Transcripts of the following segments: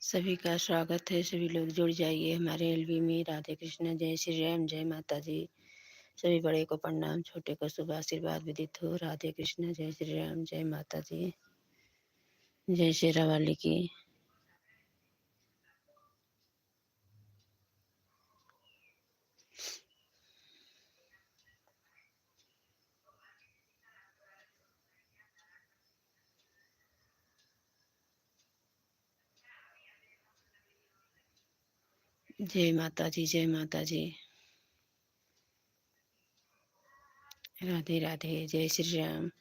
सभी का स्वागत है। सभी लोग जुड़ जाइए हमारे एलवी में। राधे कृष्ण, जय श्री राम, जय माता जी। सभी बड़े को प्रणाम, छोटे को शुभ आशीर्वाद विदित हो। राधे कृष्ण, जय श्री राम, जय माता जी, जय शेरा वाली की। जय माता जी, जय माता जी। राधे राधे, जय श्री राम।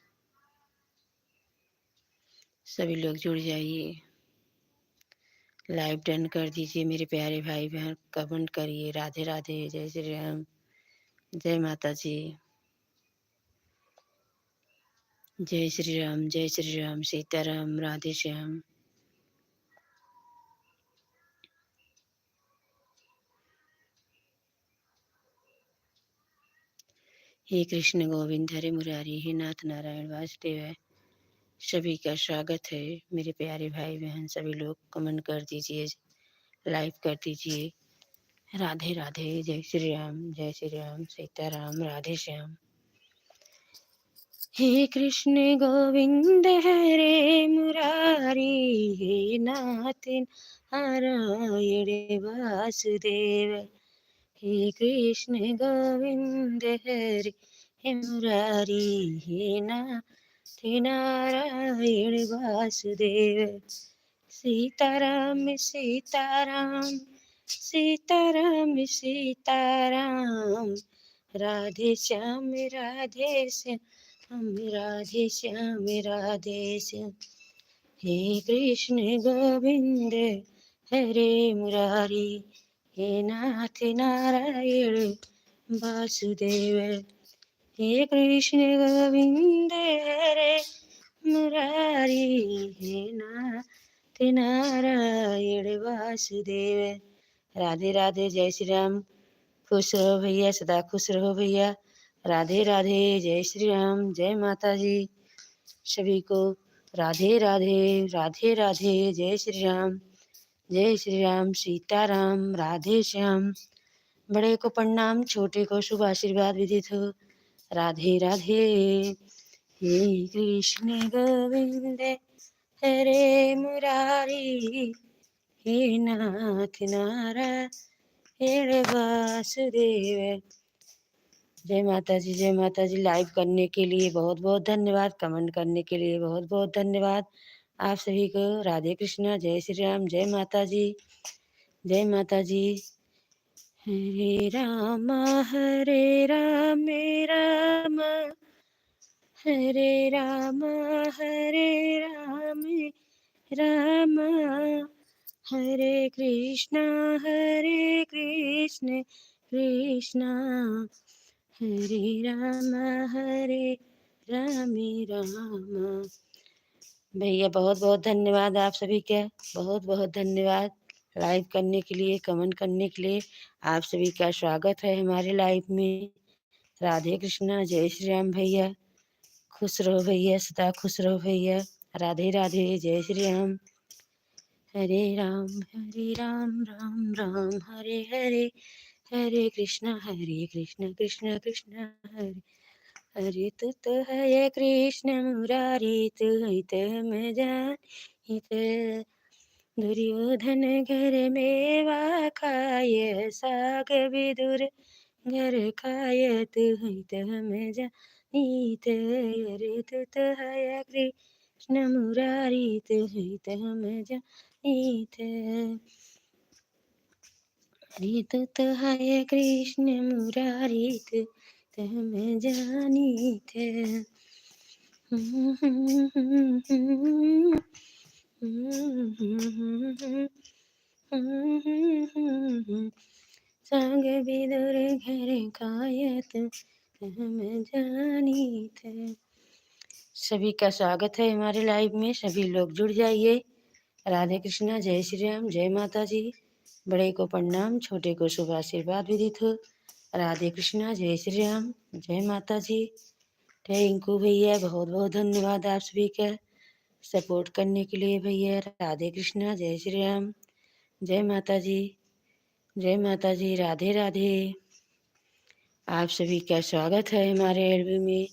सभी लोग जुड़ जाइए। लाइव डन कर दीजिए मेरे प्यारे भाई बहन। कमेंट करिए राधे राधे, जय श्री राम, जय माता जी, जय श्री राम, जय श्री राम, सीताराम, राधे श्याम। हे कृष्ण गोविंद हरे मुरारी, हे नाथ नारायण वासुदेव। सभी का स्वागत है मेरे प्यारे भाई बहन। सभी लोग कमेंट कर दीजिए, लाइक कर दीजिए। राधे राधे, जय श्री राम, जय श्री राम, सीताराम, राधे श्याम। हे कृष्ण गोविंद हरे मुरारी, हे नाथ नारायण वासुदेव। हे कृष्ण गोविंद हरे हे मुरारी, हे नाथ नारायण वासुदेव। सीताराम सीताराम, सीताराम सीताराम, राधे श्याम राधे श्याम, राधे श्याम राधे श्याम। हे कृष्ण गोविंद हरे मुरारी, हे नाथ नारायण वासुदेव। हे कृष्ण गोविंद हरे मुरारी, हे नाथ नारायण वासुदेव। राधे राधे, जय श्री राम। खुश रहो भैया, सदा खुश रहो भैया। राधे राधे, जय श्री राम, जय माता जी। सभी को राधे राधे, राधे राधे, जय श्री राम, जय श्री राम, सीताराम, राधे श्याम। बड़े को प्रणाम, छोटे को शुभ आशीर्वाद विदित हो। राधे राधे। हे कृष्ण गोविंद हरे मुरारी, हे नाथ नारायण वासुदेव। जय माता जी, जय माता जी। लाइव करने के लिए बहुत बहुत धन्यवाद। कमेंट करने के लिए बहुत बहुत धन्यवाद आप सभी को। राधे कृष्णा, जय श्री राम, जय माता जी, जय माता जी। हरे राम हरे राम, राम हरे राम, हरे राम, राम हरे कृष्णा, कृष्णा हरे राम, हरे राम, राम। भैया बहुत बहुत धन्यवाद आप सभी का। बहुत बहुत धन्यवाद लाइव करने के लिए, कमेंट करने के लिए। आप सभी का स्वागत है हमारे लाइव में। राधे कृष्णा, जय श्री राम भैया। खुश रहो भैया, सदा खुश रहो भैया। राधे राधे, जय श्री राम। हरे राम, राम राम हरे हरे, हरे कृष्ण कृष्ण कृष्ण हरे हरे। तू तो है कृष्ण मुरारी, तू ही तो मैं जानित। दुर्योधन घर मेवा खाए, साग विदुर घर खाए, तू ही तो मैं जानित। अरे तू तो है कृष्ण मुरारी, तू ही तो मैं जानित। हरे तू तो है कृष्ण मुरारी, तू मैं जानित। संग विदुर घर खायत, हम जानीत। सभी का स्वागत है हमारे लाइव में। सभी लोग जुड़ जाइए। राधे कृष्णा, जय श्री राम, जय माता जी। बड़े को प्रणाम, छोटे को शुभ आशीर्वाद विदित हो। राधे कृष्णा, जय श्री राम, जय माता जी। टेंकू भैया बहुत बहुत धन्यवाद आप सभी का सपोर्ट करने के लिए भैया। राधे कृष्णा, जय श्री राम। जय माता जी, जय माता जी, राधे राधे। आप सभी का स्वागत है हमारे एल्बम में।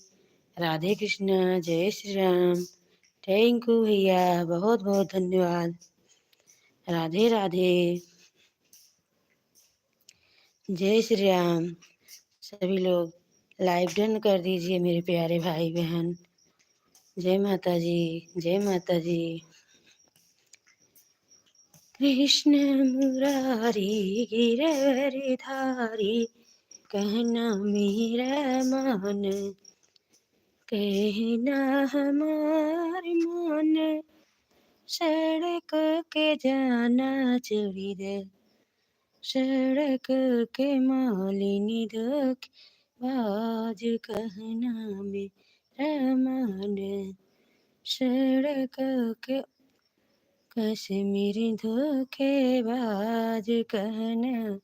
राधे कृष्णा, जय श्री राम। थैंक यू भैया, बहुत बहुत धन्यवाद। राधे राधे, जय श्री राम। सभी लोग लाइव डन कर दीजिए मेरे प्यारे भाई बहन। जय माता जी, जय माता जी। कृष्ण मुरारी गिरधारी, कहना मेरा मन, कहना हमार मन, सड़क के जाना चढ़ी दे, सड़क के मालिनी दुख बाज, कहना मेरा मन, सड़क के कश्मीरी धोखेबाज, कहना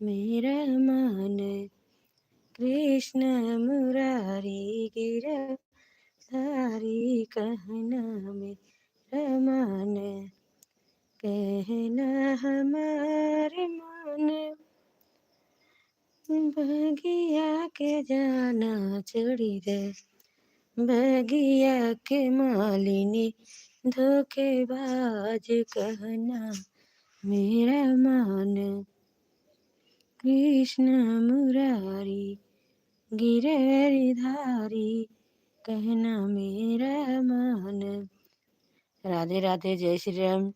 मेरा मन। कृष्ण मुरारी गिरधारी, कहना मेरा मन, कहना हमारे मन, बगिया के जाना चढ़ी दे, बगिया के मालिनी धोखेबाज, कहना मेरा मन। कृष्ण मुरारी गिरधारी, कहना मेरा मन। राधे राधे, जय श्री राम।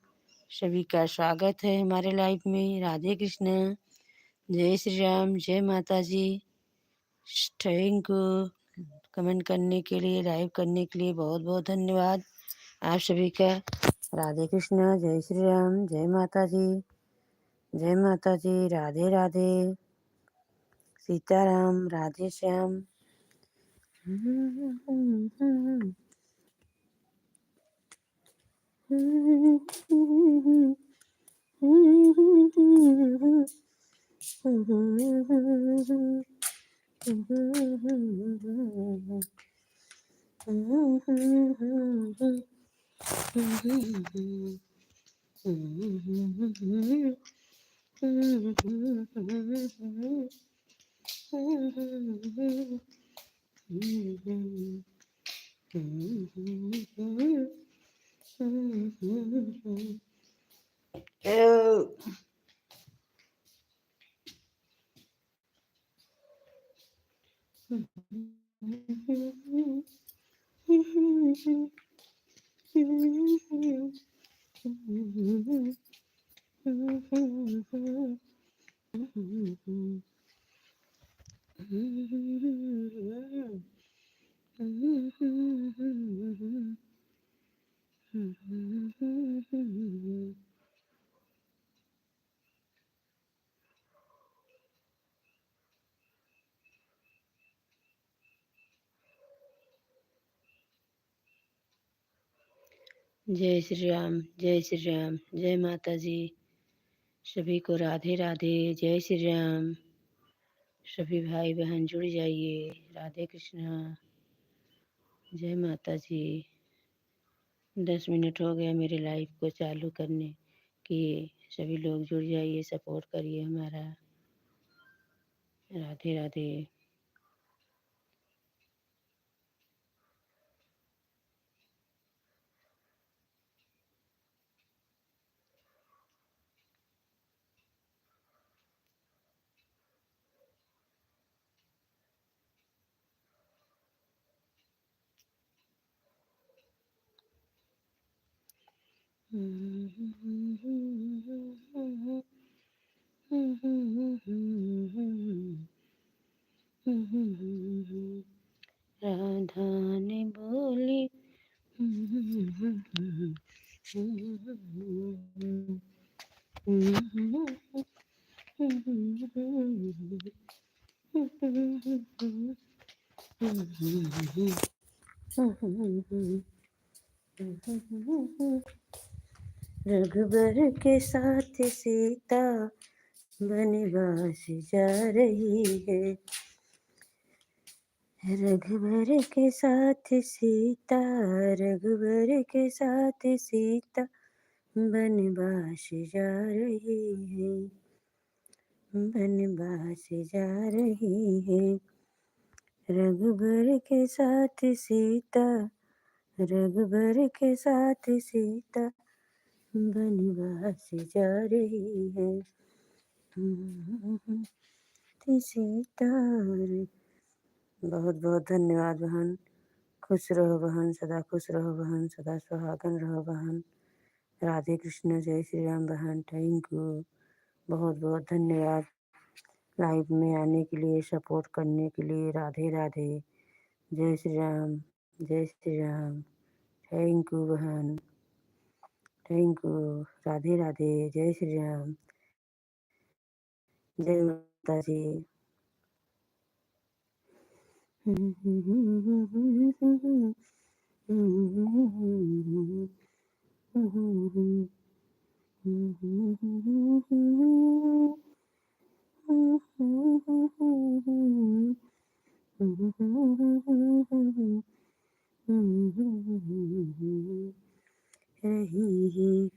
सभी का स्वागत है हमारे लाइफ में। राधे कृष्ण, जय श्री राम, जय माता जी। थैंक यू कमेंट करने के लिए, लाइव करने के लिए बहुत बहुत धन्यवाद आप सभी का। राधे कृष्ण, जय श्री राम, जय माता जी, जय माता जी। राधे राधे, सीताराम, राधे श्याम। Oh. जय श्री राम, जय श्री राम, जय माता जी। सभी को राधे राधे, जय श्री राम। सभी भाई बहन जुड़ जाइए। राधे कृष्णा, जय माता जी। 10 मिनट हो गया मेरे लाइव को चालू करने कि सभी लोग जुड़ जाइए, सपोर्ट करिए हमारा। राधे राधे। राधा ने बोली रघुबर के साथ सीता वनवास जा रही है, रघुबर के साथ सीता, रघुबर के साथ सीता बनवास जा रही है, बनवास जा रही है। रघुबर के साथ सीता, रघुबर के साथ सीता बनवास जा रही है। सीता रे। बहुत बहुत धन्यवाद बहन। खुश रहो बहन, सदा खुश रहो बहन, सदा सुहागन रहो बहन। राधे कृष्ण, जय श्री राम बहन। थैंक यू, बहुत बहुत धन्यवाद लाइव में आने के लिए, सपोर्ट करने के लिए। राधे राधे, जय श्री राम, जय श्री राम। थैंक यू बहन, थैंक यू। राधे राधे, जय श्री राम, जय माता जी। रही है।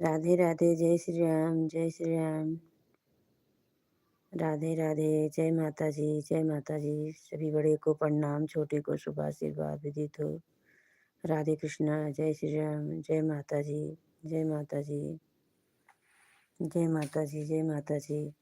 राधे राधे, जय श्री राम, जय श्री राम। राधे राधे, जय माता जी, जय माता जी। सभी बड़े को प्रणाम, छोटे को शुभ आशीर्वाद विदित हो। राधे कृष्णा, जय श्री राम, जय माता जी, जय माता जी, जय माता जी, जय माता जी।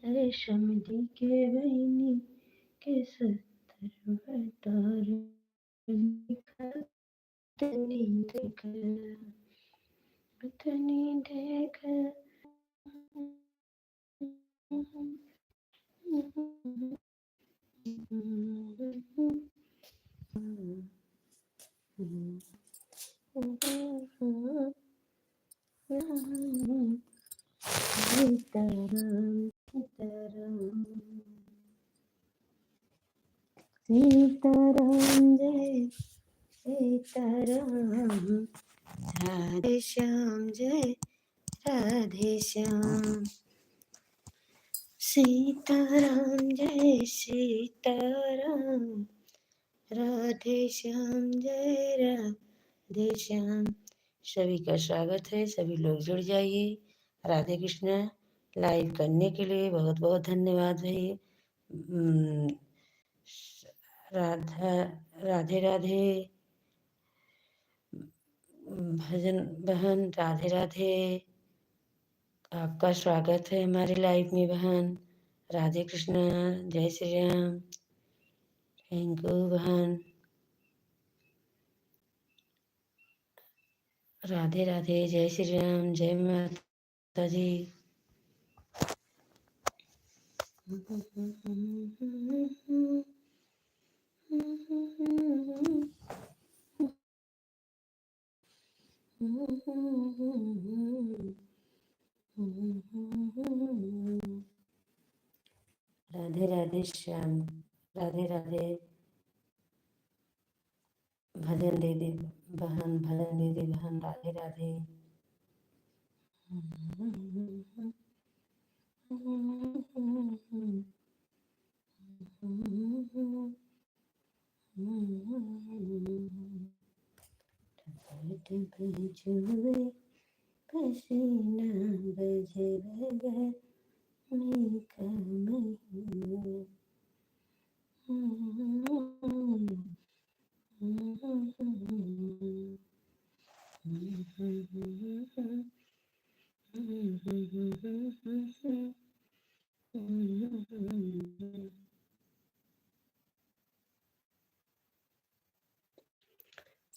रेशम के बहिनी के सत्तर तार लिखा, तनी देख, तनी देख। सीताराम, सीताराम, सीताराम, जय सीताराम। राधे श्याम, जय राधे श्याम। सीताराम, जय सीताराम। राधे श्याम, जय राधे श्याम। सभी का स्वागत है, सभी लोग जुड़ जाइए। राधे कृष्णा लाइव करने के लिए बहुत बहुत धन्यवाद भाई। राधा राधे राधे भजन बहन, राधे राधे। आपका स्वागत है हमारे लाइव में बहन। राधे कृष्णा, जय श्री राम। थैंक यू बहन। राधे राधे, जय श्री राम, जय माता जी। राधे राधे श्याम, राधे राधे। भजन दे दे बहन, भजन दे दे बहन। राधे राधे। पसीना बजे बगैर मैं कमही।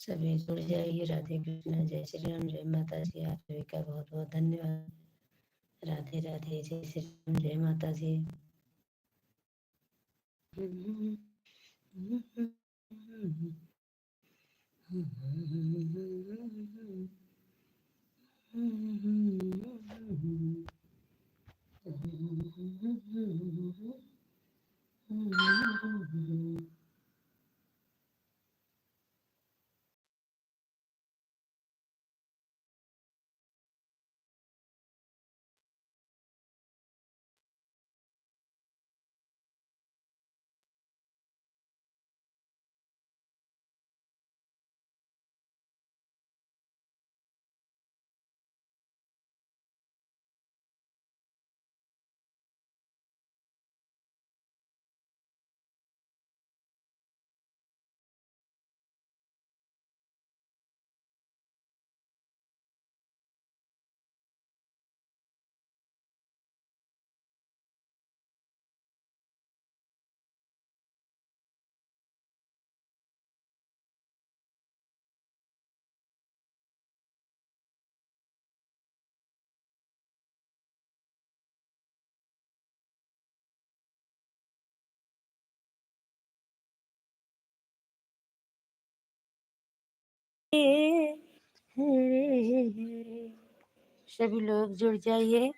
सभी जुड़ जाइए। राधे कृष्णा, जय श्री राम, जय माता जी। आप सभी का बहुत बहुत धन्यवाद। राधे राधे, जय श्री राम, जय माता जी। सभी लोग जुड़ जाइए।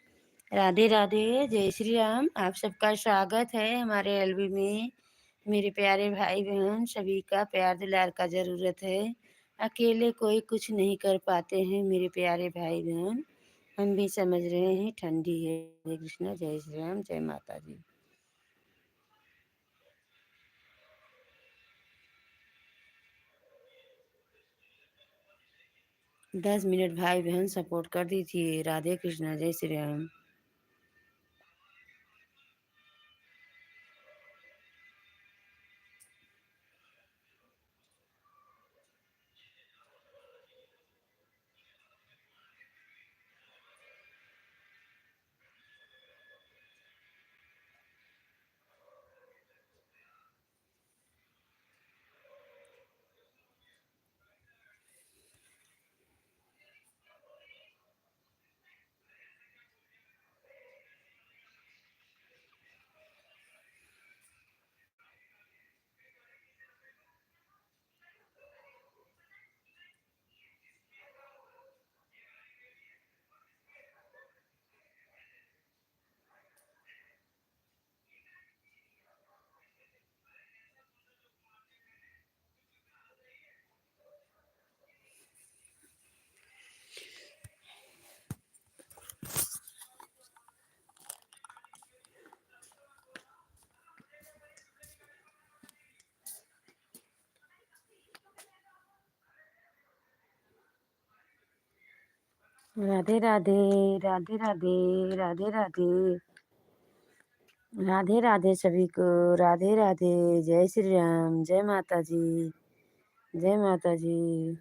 राधे राधे, जय श्री राम। आप सबका स्वागत है हमारे एलबी में। मेरे प्यारे भाई बहन, सभी का प्यार दुलार का ज़रूरत है। अकेले कोई कुछ नहीं कर पाते हैं मेरे प्यारे भाई बहन। हम भी समझ रहे हैं, ठंडी है। हरे कृष्णा, जय श्री राम, जय माता जी। 10 मिनट भाई बहन सपोर्ट कर दीजिए। राधे कृष्णा, जय श्री राम। राधे राधे, राधे राधे, राधे राधे, राधे राधे सभी को। राधे राधे, जय श्री राम, जय माता जी, जय माता जी।